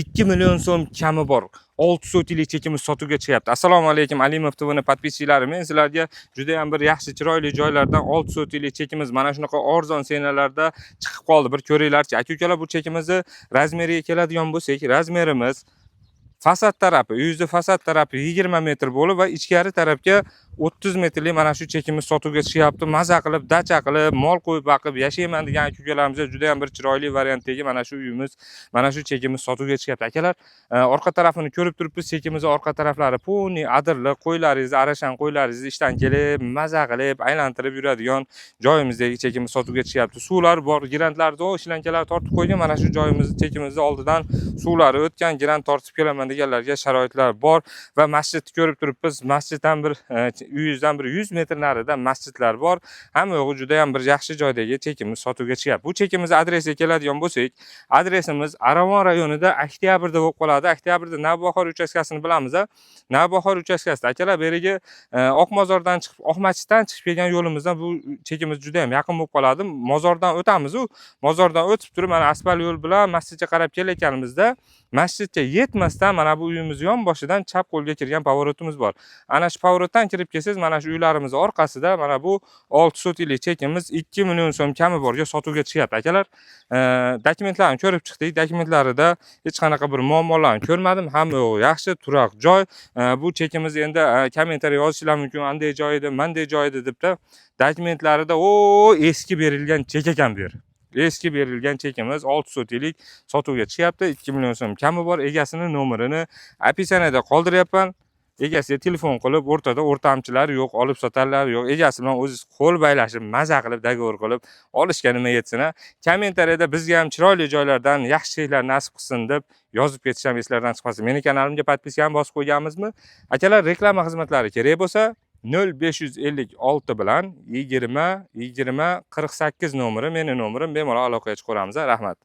2 million so'm kami bor. 6 so'tlik chekimiz sotuvga chiqyapti. Assalomu alaykum Alimov TV'ning podpischilari. Men sizlarga juda ham bir yaxshi chiroyli joylardan 6 so'tlik chekimiz mana shunaqa arzon senalarda chiqib qoldi. Bir ko'ringlarchi. Aka-ukalar, bu chekimizni razmeriga keladigan bo'lsak, razmerimiz fasad tarafi, uyimizni fasad tarafi 20 metr bo'lib va ichkari tarafga 30 metrlik mana shu chekimiz sotuvga chiqyapti. Maza qilib, dacha qilib, mol qo'yib boqib yashayman degan aka-ukalarimizga juda ham bir chiroyli variantdagi mana shu uyimiz, mana shu chekimiz sotuvga chiqyapti. Akalar, orqa tarafini ko'rib turibsiz. Chekimizning orqa taraflari puni, adirli qo'ylaringiz, arashan qo'ylaringiz ishdan kelib, maza qilib, aylantirib yuradigan joyimizdagi chekimiz sotuvga chiqyapti. Suvlar bor, grantlarni shilankalar tortib qo'ygan. Mana shu joyimizni chekimizning oldidan suvlari o'tgan, grant tortib kelaman deganlarga sharoitlar bor va masjidni ko'rib turibmiz. Masjiddan bir uyingizdan bir 100 metr narida masjidlar bor. Hamma yo'g'i juda ham bir yaxshi joydagi chekimiz sotuvga chiqyapti. Bu chekimiz adresiga keladigan bo'lsak, adresimiz Aravon rayonida Oktyabrda bo'lib qoladi. Oktyabrda Navbahor uchastkasini bilamiz. Navbahor uchastkasida akalar beriga Oqmozordan chiqib, Oqmachitdan chiqib kelgan yo'limizdan bu chekimiz juda ham yaqin bo'lib qoladi. Mozordan o'tamiz u. Mozordan o'tib turib, mana asfalt yo'l bilan masjidga qarab kelayotganimizda masjidga yetmasdan mana bu uyimiz yon boshidan chap qo'lga kirgan pavorotimiz bor. Ana shu pavorotdan kirib kelsangiz, mana shu uylarimiz orqasida mana bu 6 so'tlik chekimiz 2 million so'm kami borga sotuvga chiqyapti. Akalar, dokumentlarni ko'rib chiqdik. Dokumentlarida hech qanaqa bir muammolarni ko'rmadim. Hamma yo'q yaxshi, turoq joy. Bu chekimiz endi kommentariy yozishlar mumkin, anday joy edi, manday joy edi debda. Dokumentlarida eski berilgan chek ekan bu yer. Eski berilgan chekimiz 6 so'tlik sotuvga chiqyapti. 2 million so'm kami bor. Egasini nomerini opisaniyada qoldiryapman. Egasiga telefon qilib, o'rtada o'rtamchilar yo'q, olib sotarlar yo'q. Egasi bilan o'zingiz qo'l baylashib, maza qilib, dogovor qilib olishga nima yetsin. Kommentariyada bizga ham chiroyli joylardan yaxshi cheklar nasib qilsin deb yozib ketishim eslardan chiqmasin. Mening kanalimga podpiskani bosib qo'yganmizmi? Akalar, reklama xizmatlari kerak bo'lsa 0556 bilan 20 20 48 nomeri, meni nomerim, bemalol aloqaga chiqaveramiz. Rahmat.